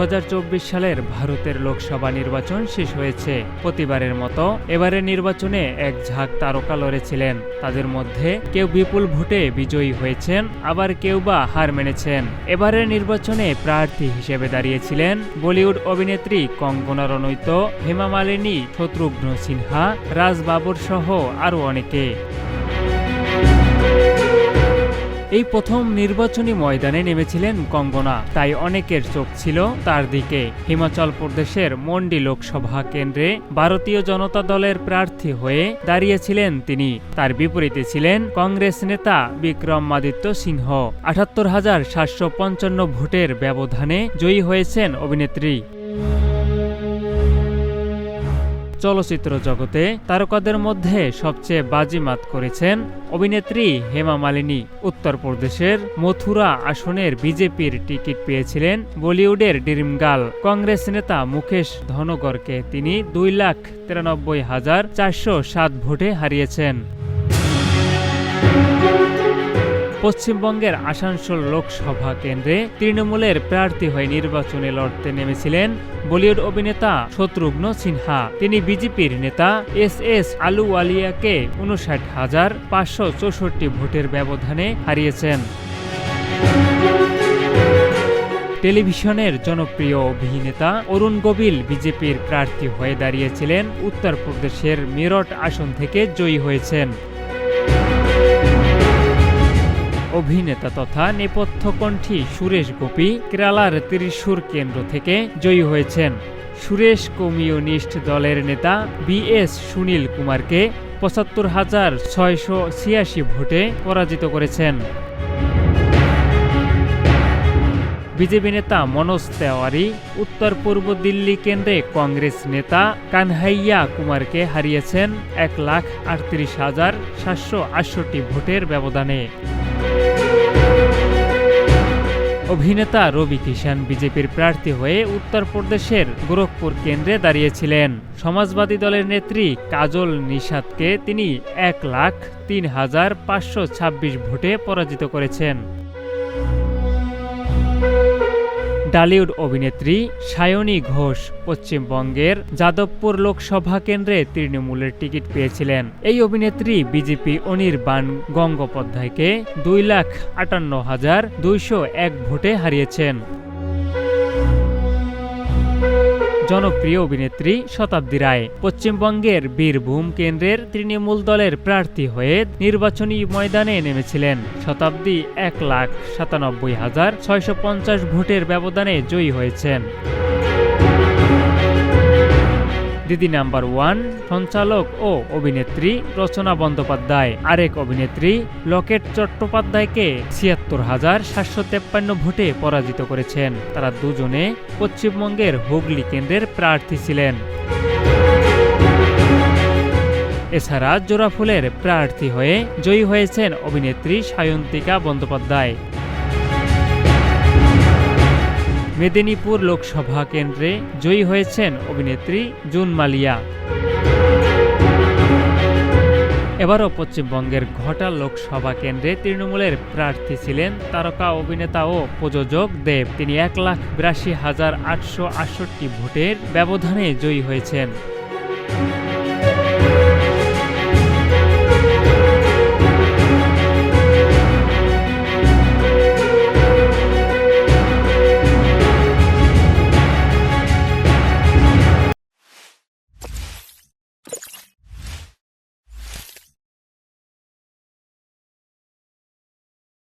2024 সালের ভারতের লোকসভা নির্বাচন শেষ হয়েছে। প্রতিবারের মতো এবারের নির্বাচনে এক ঝাঁক তারকা লড়েছিলেন। তাদের মধ্যে কেউ বিপুল ভোটে বিজয়ী হয়েছেন, আবার কেউ বা হার মেনেছেন। এবারের নির্বাচনে প্রার্থী হিসেবে দাঁড়িয়েছিলেন বলিউড অভিনেত্রী কঙ্গনা রনৌত, হেমা মালিনী, শত্রুঘ্ন সিনহা, রাজ বাবর সহ আরও অনেকে। এই প্রথম নির্বাচনী ময়দানে নেমেছিলেন কঙ্গনা, তাই অনেকের চোখ ছিল তার দিকে। হিমাচল প্রদেশের মন্ডি লোকসভা কেন্দ্রে ভারতীয় জনতা দলের প্রার্থী হয়ে দাঁড়িয়েছিলেন তিনি। তার বিপরীতে ছিলেন কংগ্রেস নেতা বিক্রমাদিত্য সিংহ। ৭৮,৭৫৫ ভোটের ব্যবধানে জয়ী হয়েছেন অভিনেত্রী। চলচ্চিত্র জগতে তারকাদের মধ্যে সবচেয়ে বাজিমাত করেছেন অভিনেত্রী হেমা মালিনী। উত্তরপ্রদেশের মথুরা আসনের বিজেপির টিকিট পেয়েছিলেন বলিউডের ড্রিম গার্ল কংগ্রেস নেতা মুকেশ ধনগরকে তিনি 2,93,407 ভোটে হারিয়েছেন। পশ্চিমবঙ্গের আসানসোল লোকসভা কেন্দ্রে তৃণমূলের প্রার্থী হয়ে নির্বাচনে লড়তে নেমেছিলেন বলিউড অভিনেতা শত্রুঘ্ন সিনহা। তিনি বিজেপির নেতা এস আলুওয়ালিয়াকে 59,564 ভোটের ব্যবধানে হারিয়েছেন। টেলিভিশনের জনপ্রিয় অভিনেতা অরুণ গোবিল বিজেপির প্রার্থী হয়ে দাঁড়িয়েছিলেন। উত্তরপ্রদেশের মেরঠ আসন থেকে জয়ী হয়েছেন। অভিনেতা তথা নেপথ্যকণ্ঠী সুরেশ গোপী কেরালার ত্রিশূর কেন্দ্র থেকে জয়ী হয়েছেন। সুরেশ কমিউনিস্ট দলের নেতা বিএস সুনীল কুমারকে ৭৫,৬৮৬ ভোটে পরাজিত করেছেন। বিজেপি নেতা মনোজ তেওয়ারি উত্তর পূর্ব দিল্লি কেন্দ্রে কংগ্রেস নেতা কানহাইয়া কুমারকে হারিয়েছেন ১,৩৮,৭৬৮ ভোটের ব্যবধানে। অভিনেতা রবি কিষান বিজেপির প্রার্থী হয়ে উত্তরপ্রদেশের গোরখপুর কেন্দ্রে দাঁড়িয়েছিলেন। সমাজবাদী দলের নেত্রী কাজল নিষাদকে তিনি ১,০৩,৫২৬ ভোটে পরাজিত করেছেন। ডালিউড অভিনেত্রী সায়নী ঘোষ পশ্চিমবঙ্গের যাদবপুর লোকসভা কেন্দ্রে তৃণমূলের টিকিট পেয়েছিলেন। এই অভিনেত্রী বিজেপি অনির্বাণ গঙ্গোপাধ্যায়কে 2,৫৮,২০১ ভোটে হারিয়েছেন। জনপ্রিয় অভিনেত্রী শতাব্দী রায় পশ্চিমবঙ্গের বীরভূম কেন্দ্রের তৃণমূল দলের প্রার্থী হয়ে নির্বাচনী ময়দানে নেমেছিলেন। শতাব্দী ১,৯৭,৬৫০ ভোটের ব্যবধানে জয়ী হয়েছেন। দিদি নাম্বার 1 সঞ্চালক ও অভিনেত্রী রচনা বন্দ্যোপাধ্যায় আরেক অভিনেত্রী লকেট চট্টোপাধ্যায়কে ৭৬,৭৫৩ ভোটে পরাজিত করেছেন। তারা দুজনে পশ্চিমবঙ্গের হুগলি কেন্দ্রের প্রার্থী ছিলেন। এছাড়া জোড়াফুলের প্রার্থী হয়ে জয়ী হয়েছেন অভিনেত্রী সায়ন্তিকা বন্দ্যোপাধ্যায়। মেদিনীপুর লোকসভা কেন্দ্রে জয়ী হয়েছেন অভিনেত্রী জুন মালিয়া। এবারও পশ্চিমবঙ্গের ঘাটাল লোকসভা কেন্দ্রে তৃণমূলের প্রার্থী ছিলেন তারকা অভিনেতা ও প্রযোজক দেব। তিনি ১,৮২,৮৬৮ ভোটের ব্যবধানে জয়ী হয়েছেন।